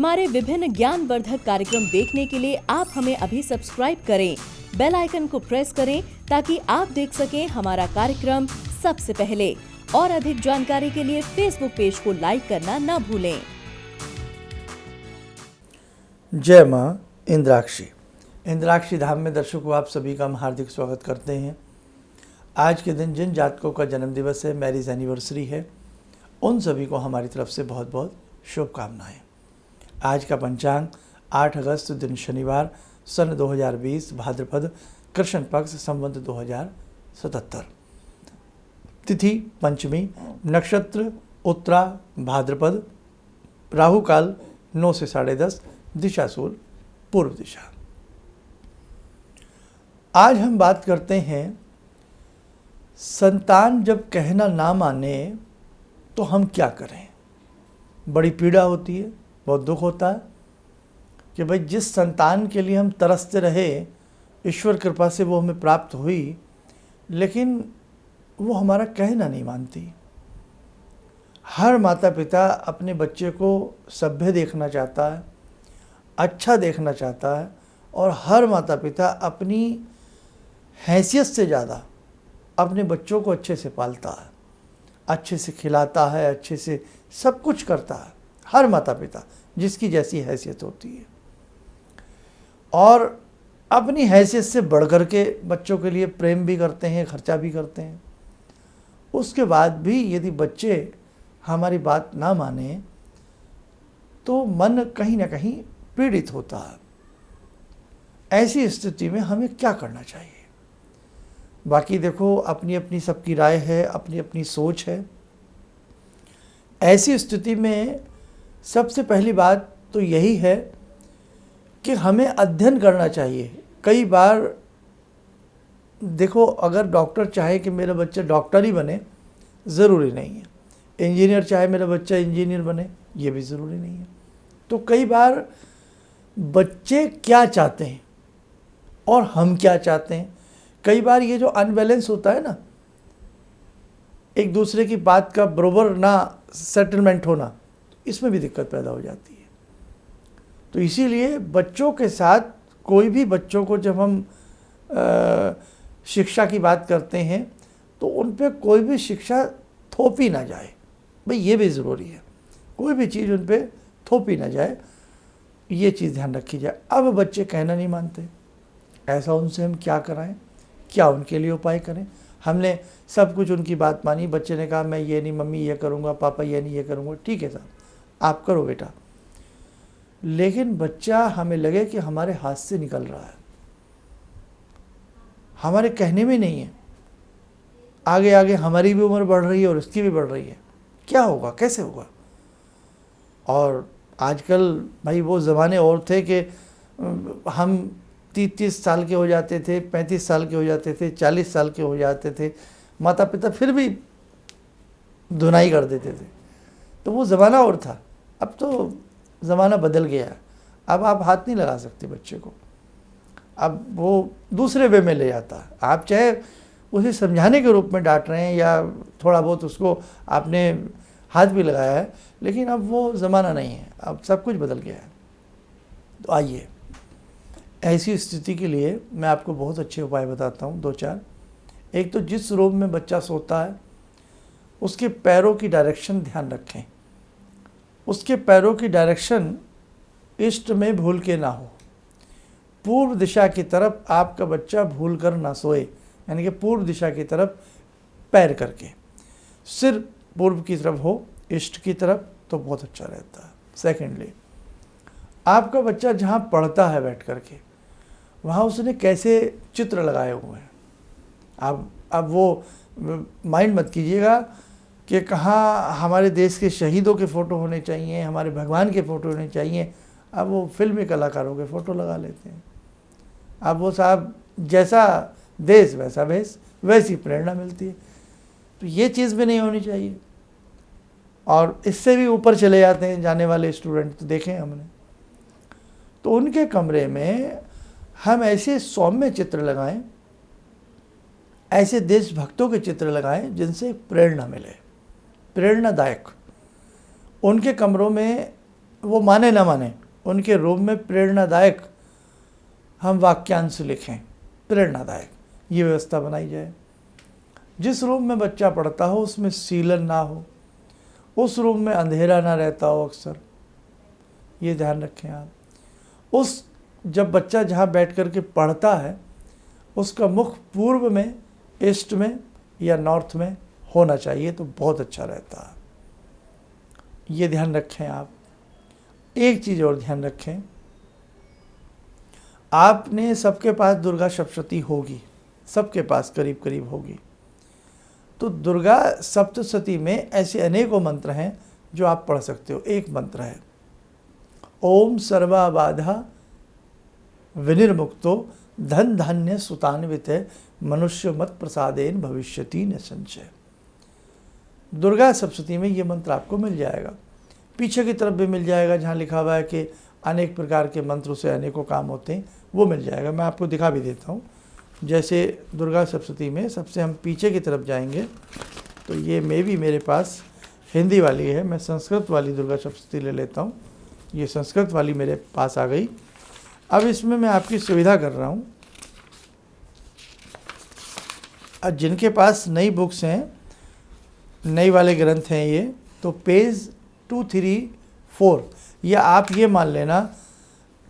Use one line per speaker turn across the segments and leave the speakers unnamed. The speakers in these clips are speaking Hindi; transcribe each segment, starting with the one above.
हमारे विभिन्न ज्ञानवर्धक कार्यक्रम देखने के लिए आप हमें अभी सब्सक्राइब करें, बेल आइकन को प्रेस करें ताकि आप देख सकें हमारा कार्यक्रम सबसे पहले। और अधिक जानकारी के लिए फेसबुक पेज को लाइक करना न भूलें।
जय माँ इंद्राक्षी। इंद्राक्षी धाम में दर्शकों आप सभी का हम हार्दिक स्वागत करते हैं। आज के दिन जिन जातकों का जन्म दिवस है, मैरिज एनिवर्सरी है, उन सभी को हमारी तरफ से बहुत बहुत शुभकामनाएं। आज का पंचांग 8 अगस्त दिन शनिवार सन 2020 भाद्रपद कृष्ण पक्ष संवत 2077। तिथि पंचमी, नक्षत्र उत्तरा भाद्रपद, राहु काल 9 से 10:30, दिशा सूर्य पूर्व दिशा। आज हम बात करते हैं संतान जब कहना ना माने तो हम क्या करें। बड़ी पीड़ा होती है, बहुत दुख होता है कि भाई जिस संतान के लिए हम तरसते रहे, ईश्वर कृपा से वो हमें प्राप्त हुई, लेकिन वो हमारा कहना नहीं मानती। हर माता पिता अपने बच्चे को सभ्य देखना चाहता है, अच्छा देखना चाहता है, और हर माता पिता अपनी हैसियत से ज़्यादा अपने बच्चों को अच्छे से पालता है, अच्छे से खिलाता है, अच्छे से सब कुछ करता है। हर माता पिता जिसकी जैसी हैसियत होती है, और अपनी हैसियत से बढ़ कर के बच्चों के लिए प्रेम भी करते हैं, खर्चा भी करते हैं। उसके बाद भी यदि बच्चे हमारी बात ना माने तो मन कहीं ना कहीं पीड़ित होता है। ऐसी स्थिति में हमें क्या करना चाहिए? बाकी देखो, अपनी अपनी सबकी राय है, अपनी अपनी सोच है। ऐसी स्थिति में सबसे पहली बात तो यही है कि हमें अध्ययन करना चाहिए। कई बार देखो, अगर डॉक्टर चाहे कि मेरा बच्चा डॉक्टर ही बने, ज़रूरी नहीं है। इंजीनियर चाहे मेरा बच्चा इंजीनियर बने, ये भी ज़रूरी नहीं है। तो कई बार बच्चे क्या चाहते हैं और हम क्या चाहते हैं, कई बार ये जो अनबैलेंस होता है ना, एक दूसरे की बात का बरोबर ना सेटलमेंट होना, इसमें भी दिक्कत पैदा हो जाती है। तो इसीलिए बच्चों के साथ, कोई भी बच्चों को जब हम शिक्षा की बात करते हैं तो उन पे कोई भी शिक्षा थोपी ना जाए। भाई ये भी ज़रूरी है, कोई भी चीज़ उन पे थोपी ना जाए, ये चीज़ ध्यान रखी जाए। अब बच्चे कहना नहीं मानते, ऐसा उनसे हम क्या कराएं, क्या उनके लिए उपाय करें? हमने सब कुछ उनकी बात मानी, बच्चे ने कहा मैं ये नहीं मम्मी ये करूँगा, पापा ये नहीं ये करूँगा, ठीक है साहब आप करो बेटा, लेकिन बच्चा हमें लगे कि हमारे हाथ से निकल रहा है, हमारे कहने में नहीं है, आगे आगे हमारी भी उम्र बढ़ रही है और उसकी भी बढ़ रही है, क्या होगा, कैसे होगा? और आजकल भाई वो ज़माने और थे कि हम 30-30 साल के हो जाते थे, 35 साल के हो जाते थे, 40 साल के हो जाते थे, माता पिता फिर भी धुनाई कर देते थे। तो वो ज़माना और था। अब तो ज़माना बदल गया है। अब आप हाथ नहीं लगा सकते बच्चे को, अब वो दूसरे वे में ले जाता है। आप चाहे उसे समझाने के रूप में डांट रहे हैं या थोड़ा बहुत उसको आपने हाथ भी लगाया है, लेकिन अब वो ज़माना नहीं है, अब सब कुछ बदल गया है। तो आइए, ऐसी स्थिति के लिए मैं आपको बहुत अच्छे उपाय बताता हूँ, 2-4। एक तो जिस रूम में बच्चा सोता है उसके पैरों की डायरेक्शन ध्यान रखें। उसके पैरों की डायरेक्शन ईस्ट में भूल के ना हो। पूर्व दिशा की तरफ आपका बच्चा भूल कर ना सोए, यानी कि पूर्व दिशा की तरफ पैर करके, सिर पूर्व की तरफ हो, ईस्ट की तरफ, तो बहुत अच्छा रहता है। सेकेंडली, आपका बच्चा जहाँ पढ़ता है बैठ करके, वहाँ उसने कैसे चित्र लगाए हुए हैं। अब वो माइंड मत कीजिएगा कि कहाँ हमारे देश के शहीदों के फ़ोटो होने चाहिए, हमारे भगवान के फ़ोटो होने चाहिए। अब वो फिल्मी कलाकारों के फ़ोटो लगा लेते हैं। अब वो साहब जैसा देश वैसा भेष, वैसी प्रेरणा मिलती है। तो ये चीज़ भी नहीं होनी चाहिए। और इससे भी ऊपर चले जाते हैं जाने वाले स्टूडेंट, तो देखें हमने, तो उनके कमरे में हम ऐसे सौम्य चित्र लगाएं, ऐसे देशभक्तों के चित्र लगाएं जिनसे प्रेरणा मिले, प्रेरणादायक। उनके कमरों में वो माने ना माने, उनके रूम में प्रेरणादायक हम वाक्यांश लिखें, प्रेरणादायक, ये व्यवस्था बनाई जाए। जिस रूम में बच्चा पढ़ता हो उसमें सीलन ना हो, उस रूम में अंधेरा ना रहता हो अक्सर, ये ध्यान रखें आप। जब बच्चा जहाँ बैठ कर के पढ़ता है उसका मुख पूर्व में, ईस्ट में या नॉर्थ में होना चाहिए, तो बहुत अच्छा रहता है, ये ध्यान रखें आप। एक चीज़ और ध्यान रखें, आपने सबके पास दुर्गा सप्तशती होगी, सबके पास करीब करीब होगी। तो दुर्गा सप्तशती में ऐसे अनेकों मंत्र हैं जो आप पढ़ सकते हो। एक मंत्र है ओम सर्वा बाधा विनिर्मुक्तो धन धान्य सुतान्वित मनुष्य मत प्रसादेन भविष्यति न संशय। दुर्गा सप्तशती में ये मंत्र आपको मिल जाएगा। पीछे की तरफ भी मिल जाएगा जहाँ लिखा हुआ है कि अनेक प्रकार के मंत्रों से अनेकों काम होते हैं, वो मिल जाएगा। मैं आपको दिखा भी देता हूँ। जैसे दुर्गा सप्तशती में सबसे हम पीछे की तरफ जाएंगे तो ये मेरे पास हिंदी वाली है, मैं संस्कृत वाली दुर्गा सप्तशती ले लेता हूँ। ये संस्कृत वाली मेरे पास आ गई। अब इसमें मैं आपकी सुविधा कर रहा हूँ, अब जिनके पास नई बुक्स हैं, नई वाले ग्रंथ हैं ये, तो पेज 234 या आप ये मान लेना,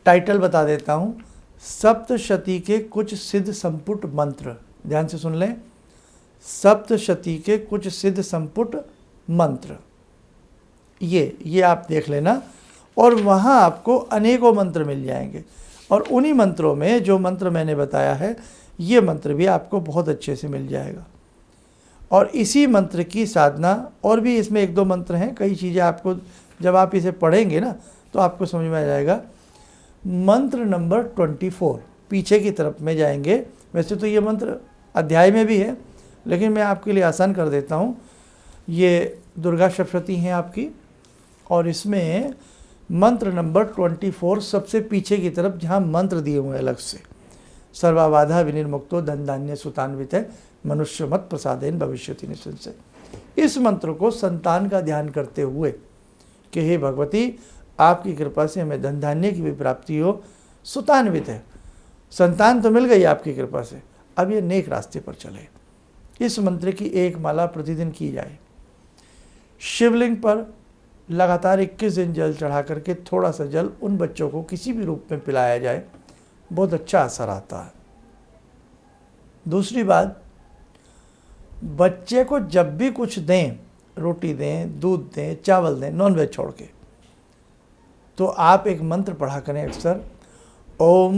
टाइटल बता देता हूँ, सप्तशती के कुछ सिद्ध संपुट मंत्र। ध्यान से सुन लें, सप्तशती के कुछ सिद्ध संपुट मंत्र, ये आप देख लेना। और वहाँ आपको अनेकों मंत्र मिल जाएंगे, और उन्हीं मंत्रों में जो मंत्र मैंने बताया है, ये मंत्र भी आपको बहुत अच्छे से मिल जाएगा। और इसी मंत्र की साधना, और भी इसमें एक दो मंत्र हैं, कई चीज़ें आपको जब आप इसे पढ़ेंगे ना तो आपको समझ में आ जाएगा। मंत्र नंबर 24 पीछे की तरफ में जाएंगे। वैसे तो ये मंत्र अध्याय में भी है, लेकिन मैं आपके लिए आसान कर देता हूँ। ये दुर्गा सप्तशती हैं आपकी, और इसमें मंत्र नंबर 24 सबसे पीछे की तरफ जहाँ मंत्र दिए हुए हैं अलग से, सर्वाबाधा विनिर्मुक्तो धन धान्य सुतान्वित मनुष्य मत प्रसादेन भविष्यति न संशय। इस मंत्र को संतान का ध्यान करते हुए कि हे भगवती, आपकी कृपा से हमें धन धान्य की भी प्राप्ति हो, सुतान्वित है, संतान तो मिल गई आपकी कृपा से, अब ये नेक रास्ते पर चले। इस मंत्र की एक माला प्रतिदिन की जाए। शिवलिंग पर लगातार 21 दिन जल चढ़ा करके थोड़ा सा जल उन बच्चों को किसी भी रूप में पिलाया जाए, बहुत अच्छा असर आता है। दूसरी बात, बच्चे को जब भी कुछ दें, रोटी दें, दूध दें, चावल दें, नॉनवेज छोड़ के, तो आप एक मंत्र पढ़ा करें अक्सर, ओम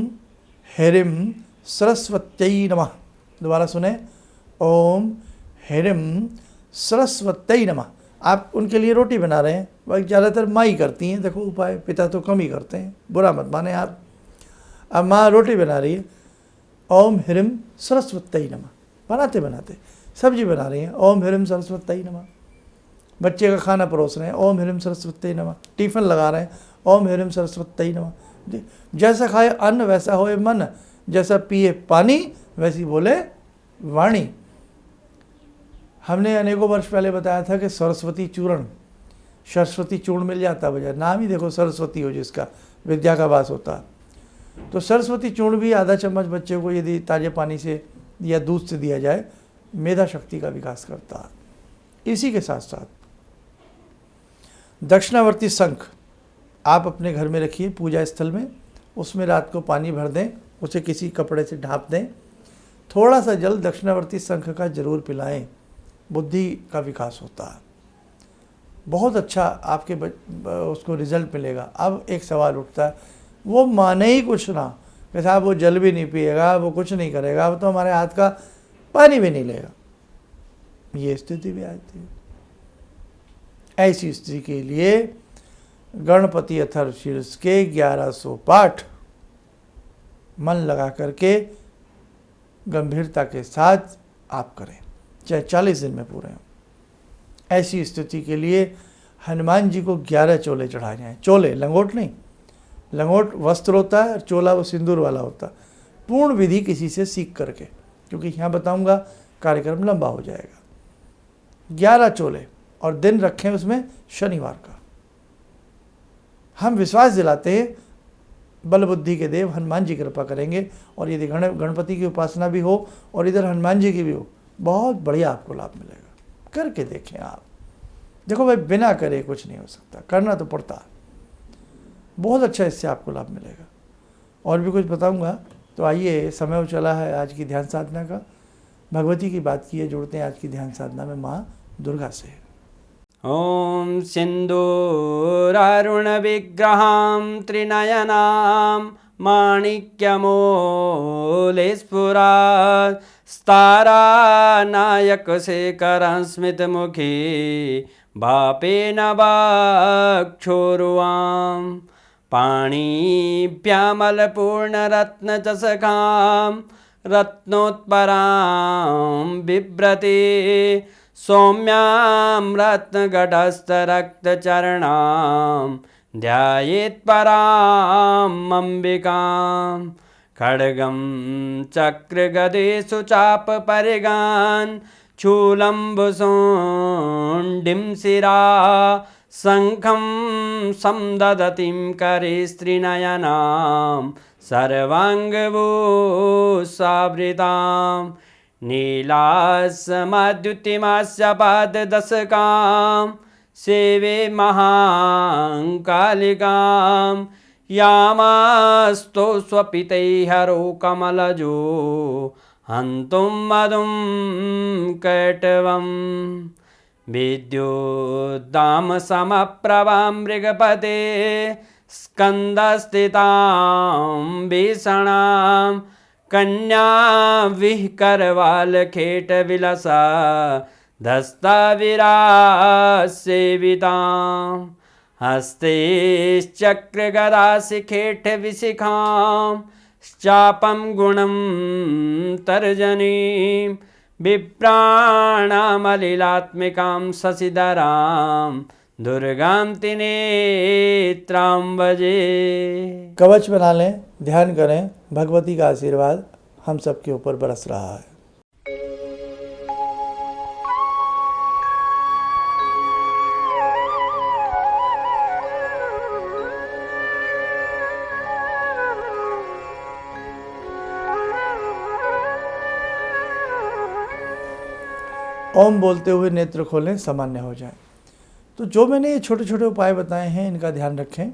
ह्रीं सरस्वत्यै नमः। दोबारा सुने, ओम ह्रीं सरस्वत्यै नमः। आप उनके लिए रोटी बना रहे हैं, वह ज़्यादातर माँ ही करती हैं, देखो उपाय, पिता तो कम ही करते हैं, बुरा मत माने आप। अब माँ रोटी बना रही है, ओम ह्रीं सरस्वत्यै नमः, बनाते सब्जी बना रही हैं, ओम ह्रीं सरस्वत्यै नमः। बच्चे का खाना परोस रहे हैं, ओम ह्रीं सरस्वत्यै नमः। टिफ़िन लगा रहे हैं, ओम ह्रीं सरस्वत्यै नमः। जैसा खाए अन्न वैसा होए मन, जैसा पिए पानी वैसी बोले वाणी। हमने अनेकों वर्ष पहले बताया था कि सरस्वती चूर्ण मिल जाता है, नाम ही देखो सरस्वती हो जिसका, विद्या का वास होता। तो सरस्वती चूर्ण भी आधा चम्मच बच्चे को यदि ताजे पानी से या दूध से दिया जाए, मेधा शक्ति का विकास करता है। इसी के साथ साथ दक्षिणावर्ती शंख आप अपने घर में रखिए, पूजा स्थल में, उसमें रात को पानी भर दें, उसे किसी कपड़े से ढाँप दें, थोड़ा सा जल दक्षिणावर्ती शंख का जरूर पिलाएं, बुद्धि का विकास होता है, बहुत अच्छा आपके उसको रिजल्ट मिलेगा। अब एक सवाल उठता है, वो माने ही कुछ ना कि साहब वो जल भी नहीं पिएगा, वो कुछ नहीं करेगा, वो तो हमारे हाथ का पानी भी नहीं लेगा, ये स्थिति भी आती है। ऐसी स्थिति के लिए गणपति अथर्वशीर्ष के 1100 पाठ मन लगा करके गंभीरता के साथ आप करें, चाहे 40 दिन में पूरे हों। ऐसी स्थिति के लिए हनुमान जी को 11 चोले चढ़ाए जाएँ। चोले, लंगोट नहीं, लंगोट वस्त्र होता है और चोला वो सिंदूर वाला होता है। पूर्ण विधि किसी से सीख करके, क्योंकि यहाँ बताऊँगा कार्यक्रम लंबा हो जाएगा। 11 चोले, और दिन रखें उसमें शनिवार का। हम विश्वास दिलाते हैं बल बुद्धि के देव हनुमान जी कृपा करेंगे। और यदि गणपति की उपासना भी हो और इधर हनुमान जी की भी हो, बहुत बढ़िया आपको लाभ मिलेगा। करके देखें आप। देखो भाई, बिना करे कुछ नहीं हो सकता, करना तो पड़ता है। बहुत अच्छा इससे आपको लाभ मिलेगा। और भी कुछ बताऊंगा, तो आइए, समय हो चला है आज की ध्यान साधना का। भगवती की बात की है, जुड़ते हैं आज की ध्यान साधना में माँ दुर्गा से।
ॐ सिन्दूरारुणविग्रहां त्रिनयनां माणिक्यमूलस्फुरात् स्तारानायकशेखरं स्मितमुखी भापेन वक्षोरुवां पाणिभ्यामलपूर्णरत्नचषकां रत्नोत्परां बिभ्रति सौम्यां रत्नघटस्थरक्तचरणां ध्यायेत्पराम् अम्बिकां खड्गं चक्रगदेषु चापपरिगान् शूलम्बुशोण्डिं शिरा शङ्खं संदधतीं करे स्त्रीनयनां सर्वाङ्गभूषावृतां नीलासमद्युतिमास्य पाददशकां सेवे महाकालिकां यामास्तो स्वपितैहरो कमलजो हन्तुं मधुं कैटवम् विद्युद्दामसमप्रभां मृगपते स्कन्दस्थितां भीषणां कन्या विहकरवालखेटविलसा धस्ताविरासेवितां हस्तेश्चक्रगदाशिखेटविशिखां चापं गुणं तर्जनीं विप्राणामलिलात्मिकां शशिधरां दुर्गां त्रिनेत्रां भजे।
कवच बना लें, ध्यान करें, भगवती का आशीर्वाद हम सबके ऊपर बरस रहा है। ओम बोलते हुए नेत्र खोलें, सामान्य हो जाए। तो जो मैंने ये छोटे छोटे उपाय बताए हैं, इनका ध्यान रखें।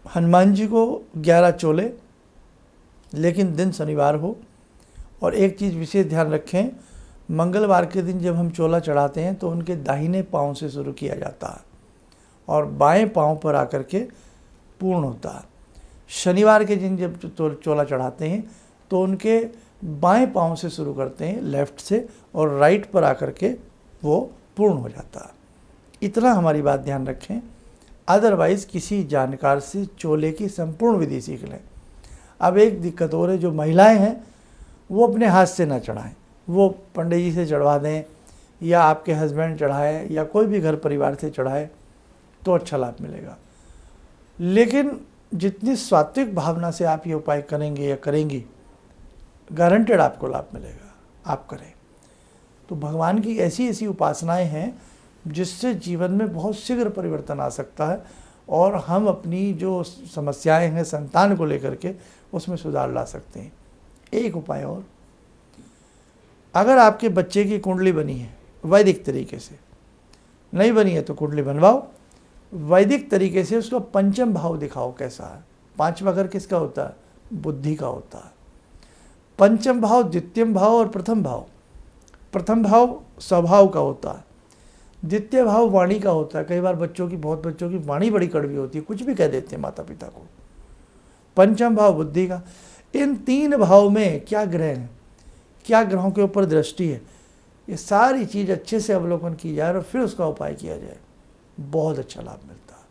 हनुमान जी को 11 चोले, लेकिन दिन शनिवार हो। और एक चीज़ विशेष ध्यान रखें, मंगलवार के दिन जब हम चोला चढ़ाते हैं तो उनके दाहिने पाँव से शुरू किया जाता है और बाएं पाँव पर आकर के पूर्ण होता है। शनिवार के दिन जब चोला चढ़ाते हैं तो उनके बाएं पाँव से शुरू करते हैं, लेफ़्ट से, और राइट पर आकर के वो पूर्ण हो जाता है। इतना हमारी बात ध्यान रखें। अदरवाइज़ किसी जानकार से चोले की संपूर्ण विधि सीख लें। अब एक दिक्कत और है, जो महिलाएं हैं वो अपने हाथ से ना चढ़ाएं, वो पंडित जी से चढ़वा दें या आपके हस्बैंड चढ़ाए या कोई भी घर परिवार से चढ़ाए तो अच्छा लाभ मिलेगा। लेकिन जितनी सात्विक भावना से आप ये उपाय करेंगे या करेंगी, गारंटेड आपको लाभ मिलेगा। आप करें तो भगवान की ऐसी ऐसी उपासनाएं हैं जिससे जीवन में बहुत शीघ्र परिवर्तन आ सकता है और हम अपनी जो समस्याएं हैं संतान को लेकर के उसमें सुधार ला सकते हैं। एक उपाय और, अगर आपके बच्चे की कुंडली बनी है वैदिक तरीके से, नहीं बनी है तो कुंडली बनवाओ, वैदिक तरीके से उसका पंचम भाव दिखाओ कैसा है। पांचवा घर किसका होता है? बुद्धि का होता है। पंचम भाव, द्वितीय भाव और प्रथम भाव। प्रथम भाव स्वभाव का होता है, द्वितीय भाव वाणी का होता है। कई बार बहुत बच्चों की वाणी बड़ी कड़वी होती है, कुछ भी कह देते हैं माता पिता को। पंचम भाव बुद्धि का। इन 3 भाव में क्या ग्रह हैं, क्या ग्रहों के ऊपर दृष्टि है, ये सारी चीज़ अच्छे से अवलोकन की जाए और फिर उसका उपाय किया जाए, बहुत अच्छा लाभ मिलता है।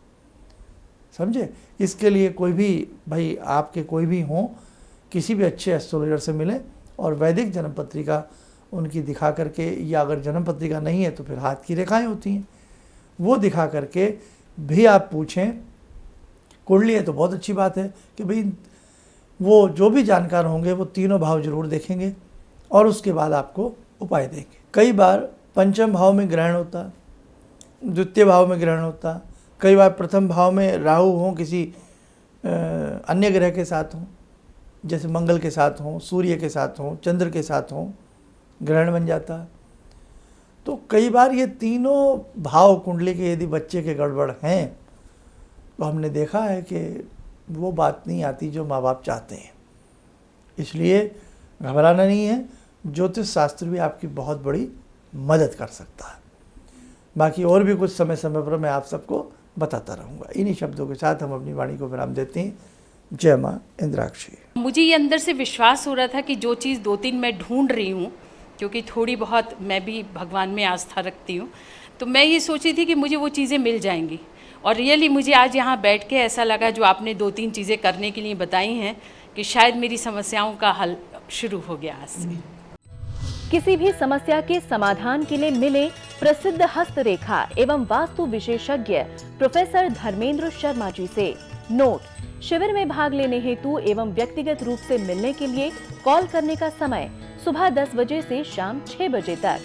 समझे? इसके लिए कोई भी भाई आपके कोई भी हों, किसी भी अच्छे एस्ट्रोलॉजर से मिलें और वैदिक जन्म पत्रिका उनकी दिखा करके, या अगर जन्म पत्रिका नहीं है तो फिर हाथ की रेखाएं होती हैं, वो दिखा करके भी आप पूछें। कुंडली है तो बहुत अच्छी बात है कि भाई वो जो भी जानकार होंगे वो तीनों भाव जरूर देखेंगे और उसके बाद आपको उपाय देंगे। कई बार पंचम भाव में ग्रहण होता है, द्वितीय भाव में ग्रहण होता है, कई बार प्रथम भाव में राहु हों, किसी अन्य ग्रह के साथ हों, जैसे मंगल के साथ हों, सूर्य के साथ हों, चंद्र के साथ हों, ग्रहण बन जाता है। तो कई बार ये तीनों भाव कुंडली के यदि बच्चे के गड़बड़ हैं तो हमने देखा है कि वो बात नहीं आती जो माँ बाप चाहते हैं। इसलिए घबराना नहीं है, ज्योतिष शास्त्र भी आपकी बहुत बड़ी मदद कर सकता है। बाकी और भी कुछ समय समय पर मैं आप सबको बताता रहूँगा। इन्हीं शब्दों के साथ हम अपनी वाणी को विराम देते हैं। जय माँ इंद्राक्षी।
मुझे ये अंदर से विश्वास हो रहा था कि जो चीज़ 2-3 मैं ढूंढ रही हूँ, क्योंकि थोड़ी बहुत मैं भी भगवान में आस्था रखती हूँ, तो मैं ये सोची थी कि मुझे वो चीज़ें मिल जाएंगी। और रियली मुझे आज यहाँ बैठ के ऐसा लगा, जो आपने 2-3 चीज़ें करने के लिए बताई हैं, कि शायद मेरी समस्याओं का हल शुरू हो गया आज से।
किसी भी समस्या के समाधान के लिए मिले प्रसिद्ध हस्तरेखा एवं वास्तु विशेषज्ञ प्रोफेसर धर्मेंद्र शर्मा जी से। नोट: शिविर में भाग लेने हेतु एवं व्यक्तिगत रूप से मिलने के लिए कॉल करने का समय सुबह 10 बजे से शाम 6 बजे तक।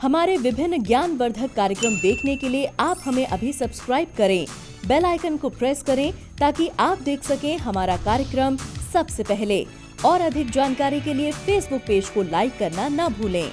हमारे विभिन्न ज्ञानवर्धक कार्यक्रम देखने के लिए आप हमें अभी सब्सक्राइब करें, बेल आइकन को प्रेस करें ताकि आप देख सकें हमारा कार्यक्रम सबसे पहले। और अधिक जानकारी के लिए फेसबुक पेज को लाइक करना न भूलें।